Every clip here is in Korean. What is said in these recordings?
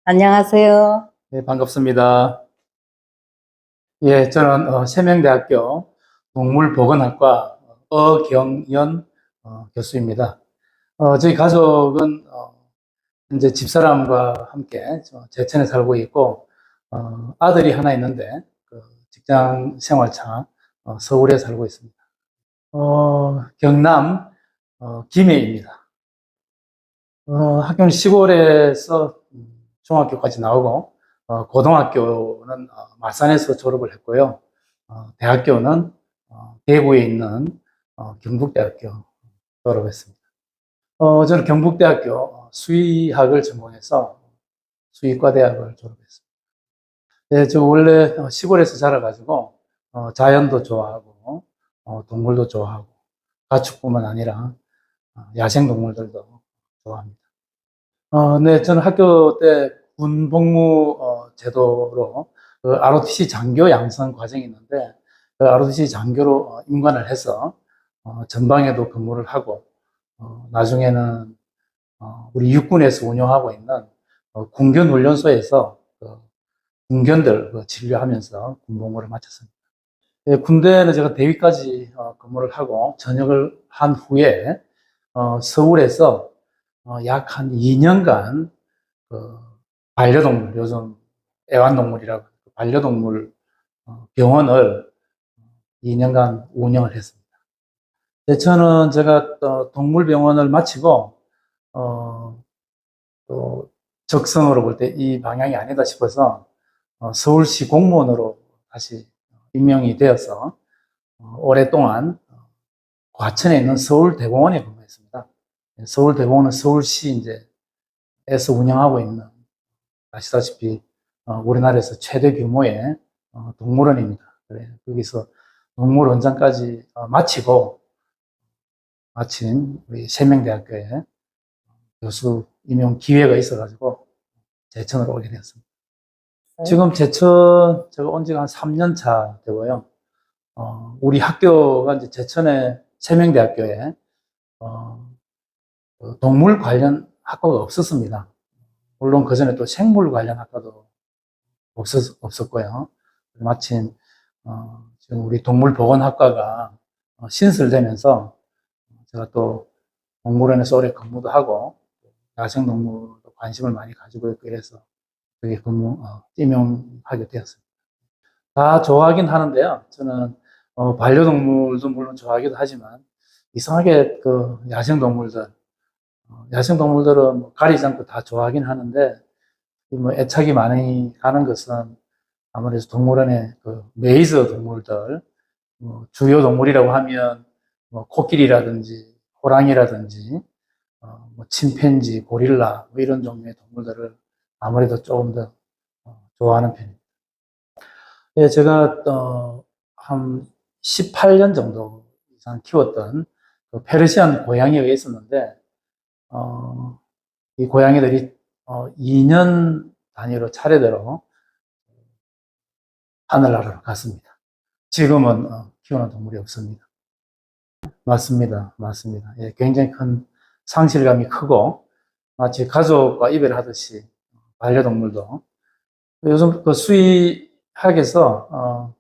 안녕하세요. 네, 반갑습니다. 예, 저는 세명대학교 동물보건학과 어경연 교수입니다. 저희 가족은 현재 집사람과 함께 제천에 살고 있고 아들이 하나 있는데 그 직장 생활차 서울에 살고 있습니다. 경남 김해입니다. 학교는 시골에서 중학교까지 나오고 고등학교는 마산에서 졸업을 했고요. 대학교는 대구에 있는 경북대학교 졸업했습니다. 저는 경북대학교 수의학을 전공해서 수의과대학을 졸업했습니다. 네, 저 원래 시골에서 자라가지고 자연도 좋아하고 동물도 좋아하고 가축뿐만 아니라 야생동물들도 좋아합니다. 네, 저는 학교 때 군복무 제도로 그 ROTC 장교 양성 과정이 있는데 그 ROTC 장교로 임관을 해서 전방에도 근무를 하고 나중에는 우리 육군에서 운영하고 있는 군견 훈련소에서 그 군견들 진료하면서 군복무를 마쳤습니다. 예, 군대는 제가 대위까지 근무를 하고 전역을 한 후에 서울에서 약 한 2년간 그 반려동물, 요즘 애완동물이라고 반려동물 병원을 2년간 운영을 했습니다. 저는 제가 동물병원을 마치고 또 적성으로 볼 때 이 방향이 아니다 싶어서 서울시 공무원으로 다시 임명이 되어서 오랫동안 과천에 있는 서울대공원에 근무했습니다. 서울대공원은 서울시 이제에서 운영하고 있는 아시다시피 우리나라에서 최대 규모의 동물원입니다. 그래 거기서 동물 원장까지 마치고 마침 우리 세명대학교에 교수 임용 기회가 있어가지고 제천으로 오게 되었습니다. 지금 제천 제가 온 지가 한 3년 차 되고요. 우리 학교가 이제 제천의 세명대학교에 그 동물 관련 학과가 없었습니다. 물론 그 전에 또 생물 관련 학과도 없었고요. 마침 지금 우리 동물보건학과가 신설되면서 제가 또 동물원에서 오래 근무도 하고 야생동물도 관심을 많이 가지고 있고 이래서 여기 임용하게 되었습니다. 다 좋아하긴 하는데요. 저는 반려동물도 물론 좋아하기도 하지만 이상하게 그 야생동물들은 뭐 가리지 않고 다 좋아하긴 하는데 뭐 애착이 많이 가는 것은 아무래도 동물원의 그 메이저 동물들, 주요 동물이라고 하면 뭐 코끼리라든지 호랑이라든지 뭐 침팬지, 고릴라 뭐 이런 종류의 동물들을 아무래도 조금 더 좋아하는 편입니다. 예, 제가 한 18년 정도 이상 키웠던 그 페르시안 고양이가 있었는데 이 고양이들이 2년 단위로 차례대로 하늘나라로 갔습니다. 지금은 키우는 동물이 없습니다. 맞습니다. 맞습니다. 예, 굉장히 큰 상실감이 크고 마치 가족과 이별하듯이 반려동물도 요즘 그 수의학에서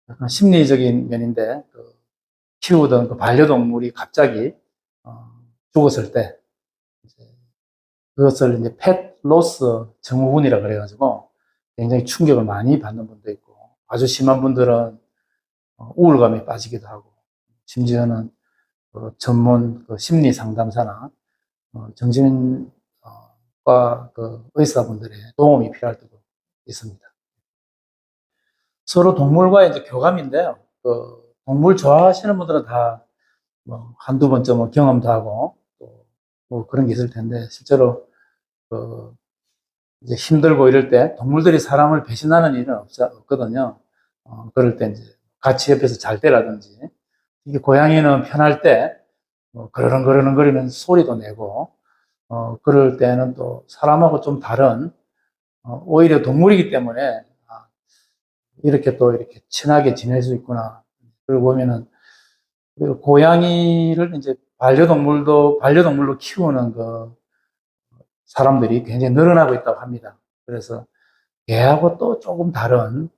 약간 심리적인 면인데 그 키우던 그 반려동물이 갑자기 죽었을 때 그것을 이제 펫 로스 증후군이라 그래가지고 굉장히 충격을 많이 받는 분도 있고 아주 심한 분들은 우울감에 빠지기도 하고 심지어는 그 전문 그 심리 상담사나 정신과 그 의사분들의 도움이 필요할 때도 있습니다. 서로 동물과의 이제 교감인데요. 그 동물 좋아하시는 분들은 다 뭐 한두 번쯤은 뭐 경험도 하고 또 뭐 그런 게 있을 텐데 실제로 그 이제 힘들고 이럴 때 동물들이 사람을 배신하는 일은 없거든요. 그럴 때 이제 같이 옆에서 잘 때라든지 이게 고양이는 편할 때 그러는거리는 소리도 내고 그럴 때는 또 사람하고 좀 다른 오히려 동물이기 때문에 이렇게 또 이렇게 친하게 지낼 수 있구나. 그리고 보면은 그리고 고양이를 이제 반려동물로 키우는 그 사람들이 굉장히 늘어나고 있다고 합니다. 그래서 개하고 또 조금 다른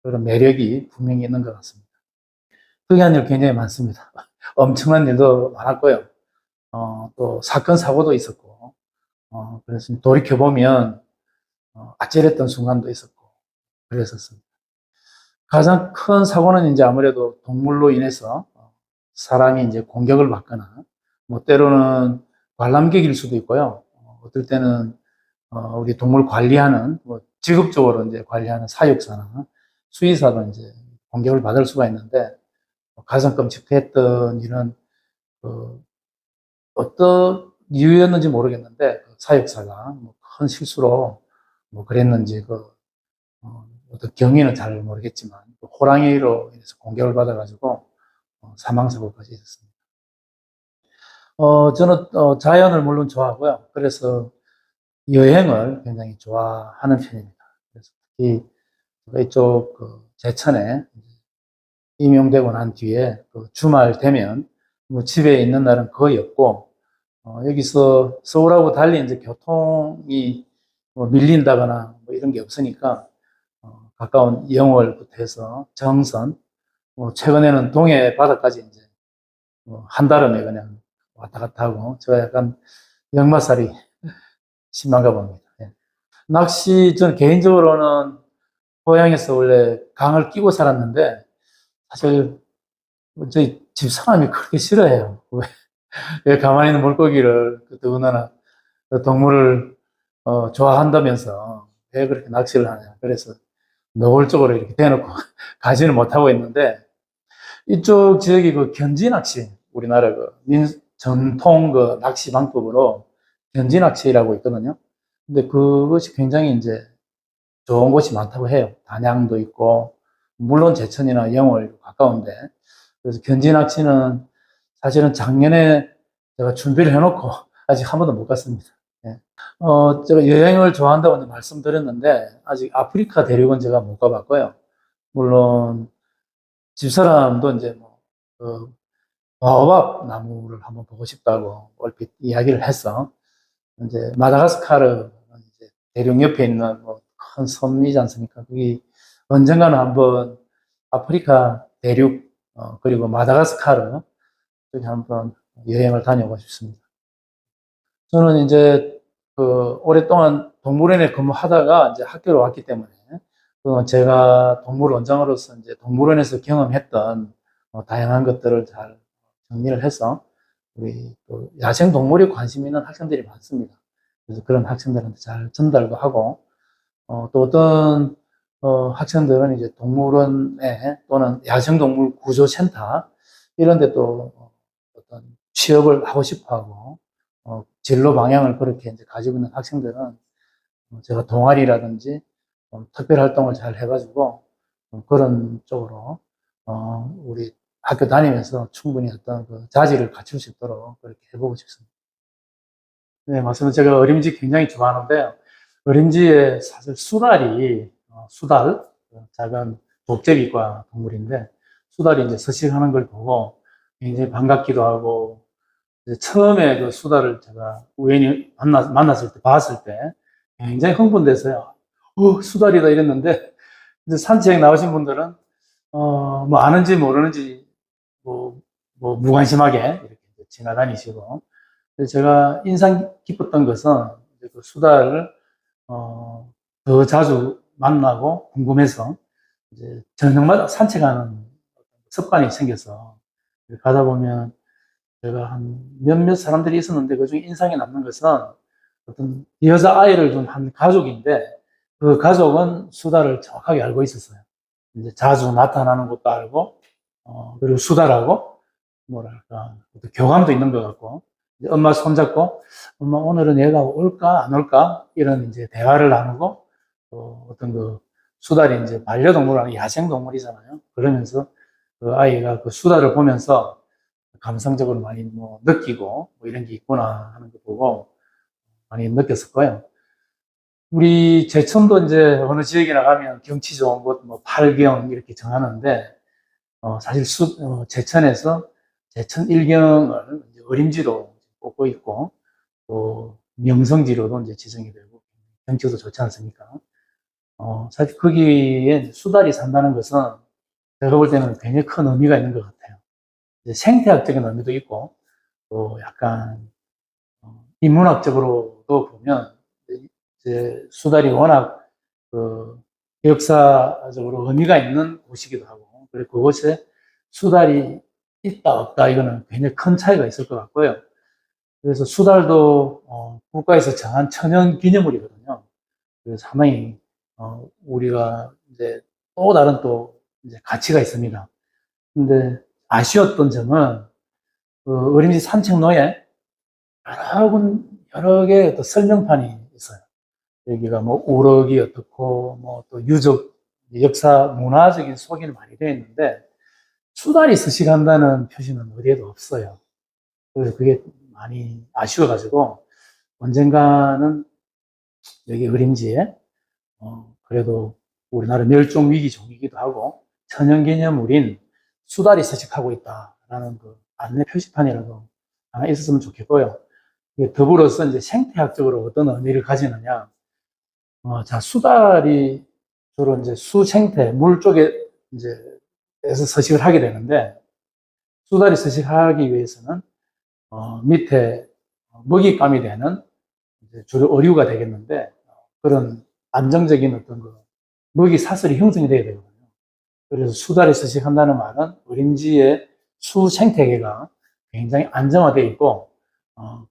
그런 매력이 분명히 있는 것 같습니다. 특이한 일 굉장히 많습니다. 엄청난 일도 많았고요. 또 사건 사고도 있었고, 그래서 돌이켜보면 아찔했던 순간도 있었고 그랬었습니다. 가장 큰 사고는 이제 아무래도 동물로 인해서 사람이 이제 공격을 받거나, 뭐 때로는 관람객일 수도 있고요. 어떨 때는 우리 동물 관리하는, 뭐 직업적으로 이제 관리하는 사육사나 수의사도 이제 공격을 받을 수가 있는데, 가장 끔찍했던 일은 그 어떤 이유였는지 모르겠는데 그 사육사가 뭐큰 실수로 뭐 그랬는지 어떤 경위는 잘 모르겠지만 그 호랑이로 인해서 공격을 받아가지고 사망사고까지 있었습니다. 저는 자연을 물론 좋아하고요. 그래서 여행을 굉장히 좋아하는 편입니다. 그래서 특히 이쪽 그 제천에 임용되고 난 뒤에 그 주말 되면 뭐 집에 있는 날은 거의 없고, 여기서 서울하고 달리 이제 교통이 뭐 밀린다거나 뭐 이런 게 없으니까 가까운 영월부터 해서 정선, 뭐 최근에는 동해 바다까지 이제 뭐 한달음에 그냥 왔다 갔다 하고, 제가 약간 역마살이 심한가 봅니다. 예. 낚시, 저는 개인적으로는 고향에서 원래 강을 끼고 살았는데, 사실 저희 집 사람이 그렇게 싫어해요. 왜 가만히 있는 물고기를, 더군다나 동물을 좋아한다면서 왜 그렇게 낚시를 하냐. 그래서 노골적으로 이렇게 대놓고 가지는 못하고 있는데, 이쪽 지역이 그 견지 낚시, 우리나라 전통 그 낚시 방법으로 견지 낚시라고 있거든요. 근데 그것이 굉장히 이제 좋은 곳이 많다고 해요. 단양도 있고, 물론 제천이나 영월 가까운데. 그래서 견지 낚시는 사실은 작년에 제가 준비를 해놓고 아직 한 번도 못 갔습니다. 예. 제가 여행을 좋아한다고 말씀드렸는데, 아직 아프리카 대륙은 제가 못 가봤고요. 물론, 집사람도 이제 바오밥 나무를 한번 보고 싶다고 얼핏 이야기를 해서, 이제 마다가스카르 이제 대륙 옆에 있는 큰 섬이지 않습니까? 거기 언젠가는 한번 아프리카 대륙, 그리고 마다가스카르 여기 한번 여행을 다녀보고 싶습니다. 저는 이제 오랫동안 동물원에 근무하다가 이제 학교로 왔기 때문에 제가 동물 원장으로서 이제 동물원에서 경험했던 다양한 것들을 잘 정리를 해서 우리 또 야생 동물에 관심 있는 학생들이 많습니다. 그래서 그런 학생들한테 잘 전달도 하고, 또 어떤 학생들은 이제 동물원에 또는 야생동물 구조센터 이런 데 또 어떤 취업을 하고 싶어 하고, 진로 방향을 그렇게 이제 가지고 있는 학생들은 제가 동아리라든지 특별 활동을 잘 해가지고 그런 쪽으로 우리 학교 다니면서 충분히 어떤 그 자질을 갖출 수 있도록 그렇게 해보고 싶습니다. 네, 맞습니다. 제가 어림지 굉장히 좋아하는데요. 어림지에 사실 수달이, 수달, 작은 독제비과 동물인데, 수달이 이제 서식하는 걸 보고 굉장히 반갑기도 하고, 이제 처음에 그 수달을 제가 우연히 만났을 때, 봤을 때 굉장히 흥분돼서요. 수달이다 이랬는데, 이제 산책 나오신 분들은, 뭐 아는지 모르는지, 뭐, 무관심하게 이렇게 지나다니시고, 그래서 제가 인상 깊었던 것은 이제 그 수달을 더 자주 만나고 궁금해서 이제 저녁마다 산책하는 습관이 생겨서 가다 보면 제가 한 몇몇 사람들이 있었는데 그중에 인상이 남는 것은 어떤 여자 아이를 둔 한 가족인데 그 가족은 수달을 정확하게 알고 있었어요. 이제 자주 나타나는 것도 알고, 그리고 수달하고 뭐랄까 교감도 있는 것 같고, 엄마 손잡고 엄마 오늘은 얘가 올까 안 올까 이런 이제 대화를 나누고, 또 어떤 그 수달이 이제 반려동물 아니 야생동물이잖아요. 그러면서 그 아이가 그 수달을 보면서 감성적으로 많이 뭐 느끼고 뭐 이런 게 있구나 하는 거 보고 많이 느꼈을 거예요. 우리 제천도 이제 어느 지역이나 가면 경치 좋은 곳, 뭐 팔경 이렇게 정하는데, 사실 제천에서 제천 일경을 어림지로 꼽고 있고, 또 명성지로도 이제 지정이 되고, 경치도 좋지 않습니까? 사실 거기에 수달이 산다는 것은 제가 볼 때는 굉장히 큰 의미가 있는 것 같아요. 이제 생태학적인 의미도 있고, 또 약간, 인문학적으로도 보면, 이제 수달이 워낙 그 역사적으로 의미가 있는 곳이기도 하고, 그리고 그곳에 수달이 있다, 없다, 이거는 굉장히 큰 차이가 있을 것 같고요. 그래서 수달도 국가에서 정한 천연 기념물이거든요. 그래서 상당히 우리가 이제 또 다른 또 이제 가치가 있습니다. 근데 아쉬웠던 점은 그 어린이집 산책로에 여러 개의 또 설명판이 있어요. 여기가 뭐 우럭이 어떻고 뭐 또 유적 역사 문화적인 소개는 많이 되어 있는데 수달이 서식한다는 표시는 어디에도 없어요. 그래서 그게 많이 아쉬워가지고 언젠가는 여기 어림지에 그래도 우리나라 멸종위기 종이기도 하고 천연기념물인 수달이 서식하고 있다라는 그 안내 표시판이라도 하나 있었으면 좋겠고요. 더불어서 이제 생태학적으로 어떤 의미를 가지느냐. 자, 수달이 주로 이제 수생태, 물 쪽에 이제 에서 서식을 하게 되는데 수달이 서식하기 위해서는 밑에 먹잇감이 되는 주로 어류가 되겠는데 그런 안정적인 어떤 그 먹이 사슬이 형성이 돼야 되거든요. 그래서 수달이 서식한다는 말은 어림지의 수 생태계가 굉장히 안정화되어 있고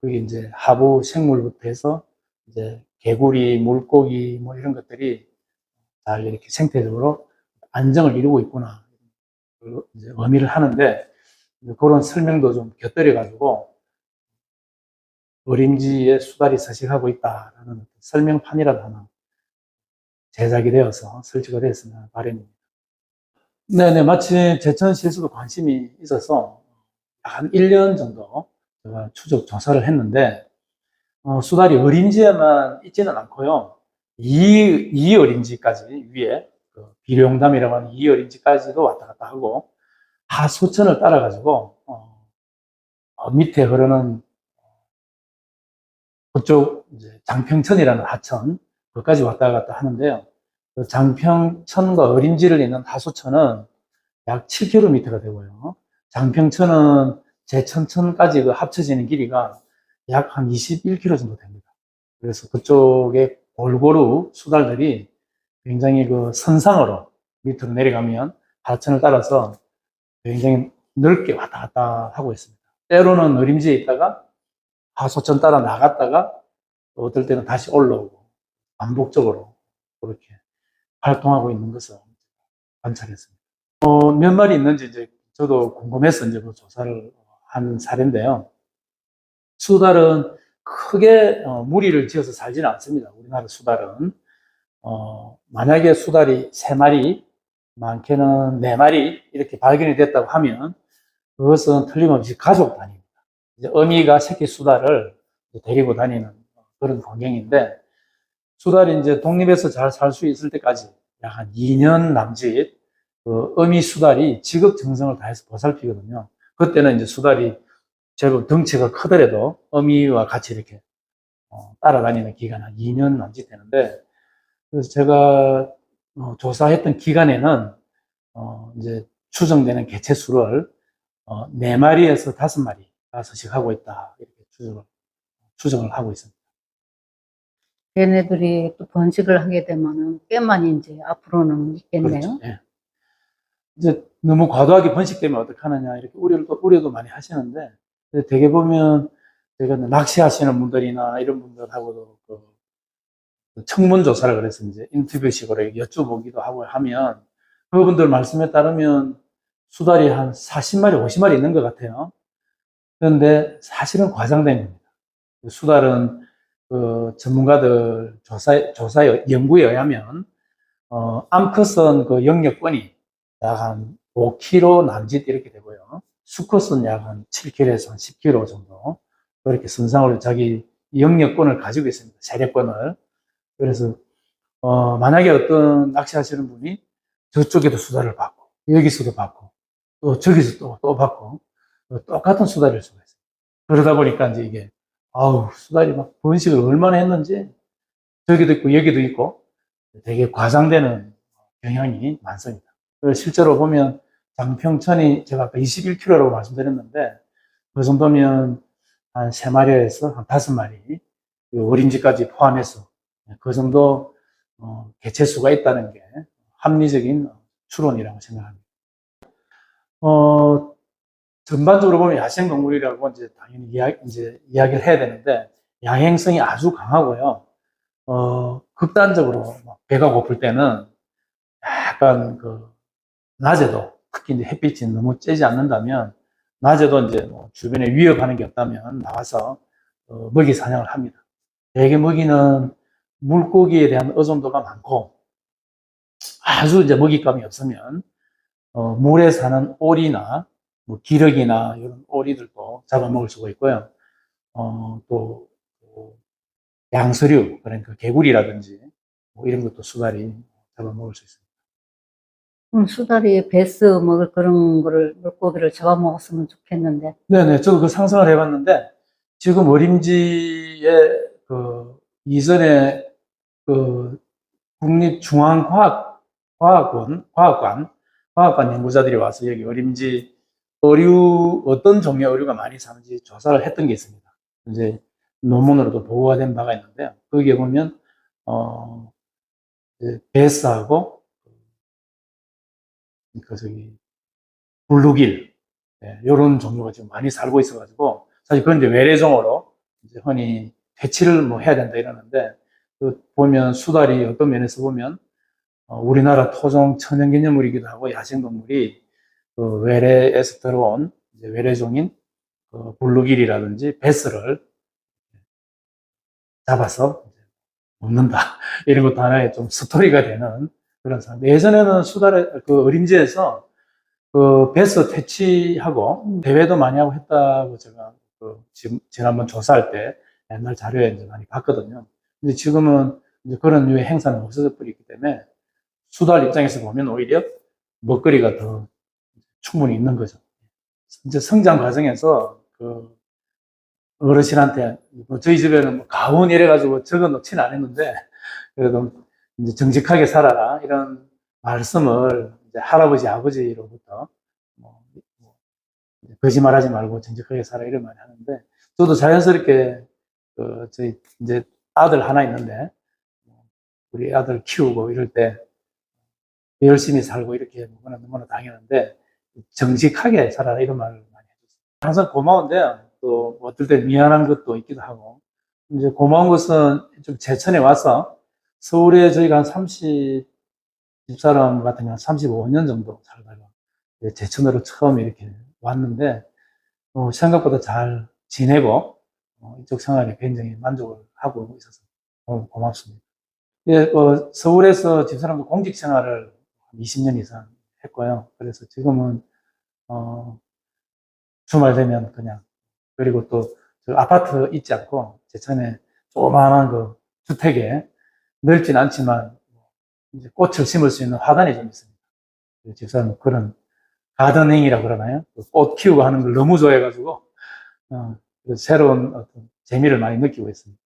그게 이제 하부 생물부터 해서 이제 개구리, 물고기 뭐 이런 것들이 잘 이렇게 생태적으로 안정을 이루고 있구나 이제 의미를 하는데 그런 설명도 좀 곁들여 가지고 어림지에 수달이 서식하고 있다라는 설명판이라도 하나 제작이 되어서 설치가 되었으면 바람입니다. 네네, 마침 제천시에서도 관심이 있어서 한 1년 정도 제가 추적 조사를 했는데, 수달이 어림지에만 있지는 않고요. 이 어림지까지 위에, 그 비룡담이라고 하는 이 어림지까지도 왔다 갔다 하고, 하소천을 따라가지고, 밑에 흐르는 그쪽 이제 장평천이라는 하천, 거기까지 왔다 갔다 하는데요. 그 장평천과 어림지를 잇는 하소천은 약 7km가 되고요. 장평천은 제천천까지 그 합쳐지는 길이가 약 한 21km 정도 됩니다. 그래서 그쪽에 골고루 수달들이 굉장히 그 선상으로 밑으로 내려가면 하천을 따라서 굉장히 넓게 왔다 갔다 하고 있습니다. 때로는 어림지에 있다가 하소천 따라 나갔다가 어떨 때는 다시 올라오고 반복적으로 그렇게 활동하고 있는 것을 관찰했습니다. 몇 마리 있는지 이제 저도 궁금해서 이제 그 조사를 한 사례인데요. 수달은 크게 무리를 지어서 살지는 않습니다. 우리나라 수달은 만약에 수달이 3마리, 많게는 4마리 이렇게 발견이 됐다고 하면 그것은 틀림없이 가족 단위입니다. 이제 어미가 새끼 수달을 데리고 다니는 그런 광경인데 수달이 이제 독립해서 잘 살 수 있을 때까지 약 한 2년 남짓 그 어미 수달이 지극정성을 다해서 보살피거든요. 그때는 이제 수달이 제법 덩치가 크더라도 어미와 같이 이렇게 따라다니는 기간 한 2년 남짓 되는데 그래서 제가 조사했던 기간에는 이제 추정되는 개체 수를 4마리에서 5마리가 서식하고 있다 이렇게 추정을 하고 있습니다. 얘네들이 또 번식을 하게 되면은 꽤 많이 이제 앞으로는 있겠네요. 그렇죠. 예. 이제 너무 과도하게 번식되면 어떡하느냐 이렇게 우려도 많이 하시는데 되게 보면 제가 낚시하시는 분들이나 이런 분들하고도 그 청문 조사를 그래서 이제 인터뷰식으로 여쭤보기도 하고 하면 그분들 말씀에 따르면 수달이 한 40마리, 50마리 있는 것 같아요. 그런데 사실은 과장된 겁니다. 수달은 그 전문가들 조사 연구에 의하면 암컷은 그 영역권이 약 한 5km 남짓 이렇게 되고요. 수컷은 약 한 7km에서 한 10km 정도 그렇게 선상으로 자기 영역권을 가지고 있습니다. 세력권을. 그래서 만약에 어떤 낚시하시는 분이 저쪽에도 수달을 받고 여기서도 받고 또 저기서 또 받고 똑같은 수달일 수가 있어요. 그러다 보니까 이제 이게 아우, 수달이 막 번식을 얼마나 했는지, 저기도 있고, 여기도 있고, 되게 과장되는 경향이 많습니다. 실제로 보면, 장평천이 제가 아까 21kg라고 말씀드렸는데, 그 정도면 한 3마리에서 한 5마리, 그 어린지까지 포함해서, 그 정도, 개체수가 있다는 게 합리적인 추론이라고 생각합니다. 어, 전반적으로 보면 야생동물이라고 이제 당연히 이야기를 해야 되는데, 야행성이 아주 강하고요. 극단적으로 배가 고플 때는 약간 낮에도, 특히 이제 햇빛이 너무 쬐지 않는다면, 낮에도 이제 뭐 주변에 위협하는 게 없다면 나와서 먹이 사냥을 합니다. 대개 먹이는 물고기에 대한 의존도가 많고, 아주 이제 먹잇감이 없으면, 물에 사는 오리나, 뭐 기러기나 이런 오리들도 잡아먹을 수가 있고요. 또 양서류, 그러니까 개구리라든지 뭐 이런 것도 수달이 잡아먹을 수 있습니다. 수달이 베스 먹을 그런 거를, 물고기를 잡아먹었으면 좋겠는데. 네네, 저도 그 상상을 해봤는데, 지금 어림지에 이전에 과학관 연구자들이 와서 여기 어림지 어떤 종류의 어류가 많이 사는지 조사를 했던 게 있습니다. 이제 논문으로도 보고가 된 바가 있는데요. 거기에 보면, 베스하고, 블루길, 이런 종류가 지금 많이 살고 있어가지고, 사실 그건 이제 외래종으로 이제 흔히 퇴치를 뭐 해야 된다 이러는데, 보면 수달이 어떤 면에서 보면, 우리나라 토종 천연기념물이기도 하고 야생동물이 외래에서 들어온 이제 외래종인 블루길이라든지 베스를 잡아서 먹는다. 이런 것도 하나의 좀 스토리가 되는 그런 상황. 예전에는 어림지에서 베스 퇴치하고 대회도 많이 하고 했다고 제가 지난번 조사할 때 옛날 자료에 이제 많이 봤거든요. 근데 지금은 이제 그런 류의 행사는 없어져 버리기 때문에 수달 입장에서 보면 오히려 먹거리가 더 충분히 있는 거죠. 이제 성장 과정에서 어르신한테 뭐 저희 집에는 뭐 가훈 이래가지고 적어 놓지는 않았는데 그래도 이제 정직하게 살아라 이런 말씀을 이제 할아버지 아버지로부터 뭐 거짓말하지 말고 정직하게 살아 이런 말을 하는데 저도 자연스럽게 저희 이제 아들 하나 있는데 우리 아들 키우고 이럴 때 열심히 살고 이렇게 너무나 당연한데 정직하게 살아라 이런 말을 많이 해줬어요. 항상 고마운데요. 또 어떨 때 미안한 것도 있기도 하고 이제 고마운 것은 좀 제천에 와서 서울에 저희가 한 집사람 같은 경우는 35년 정도 살다가 제천으로 처음 이렇게 왔는데 생각보다 잘 지내고 이쪽 생활에 굉장히 만족을 하고 있어서 고맙습니다. 예, 서울에서 집사람도 공직 생활을 20년 이상 했고요. 그래서 지금은 주말 되면 그냥 그리고 또 아파트 있지 않고 제천에 조그마한 주택에 넓진 않지만 이제 꽃을 심을 수 있는 화단이 좀 있습니다. 집사람은 그런 가드닝이라고 그러나요? 꽃 키우고 하는 걸 너무 좋아해가지고 새로운 어떤 재미를 많이 느끼고 있습니다.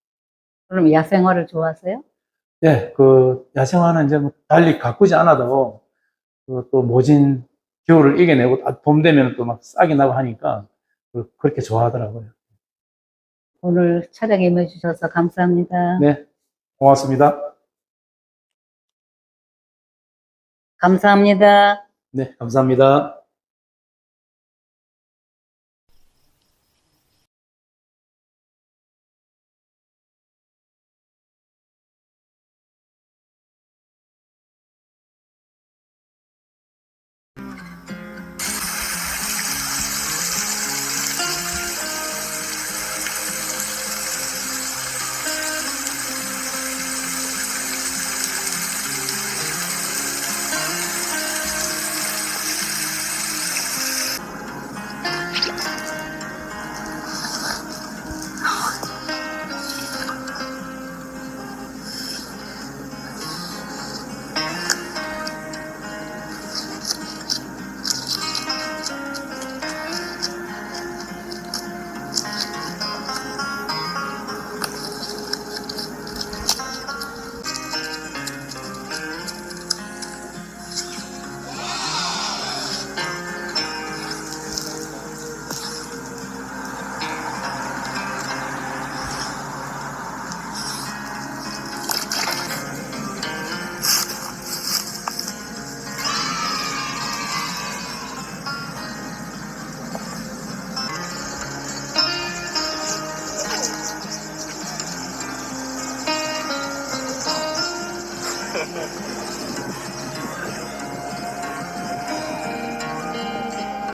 그럼 야생화를 좋아하세요? 네, 야생화는 이제 뭐 달리 가꾸지 않아도 또 모진 겨울을 이겨내고 봄 되면 또 막 싹이 나고 하니까 그렇게 좋아하더라고요. 오늘 촬영에 임해주셔서 감사합니다. 네, 고맙습니다. 감사합니다. 네, 감사합니다.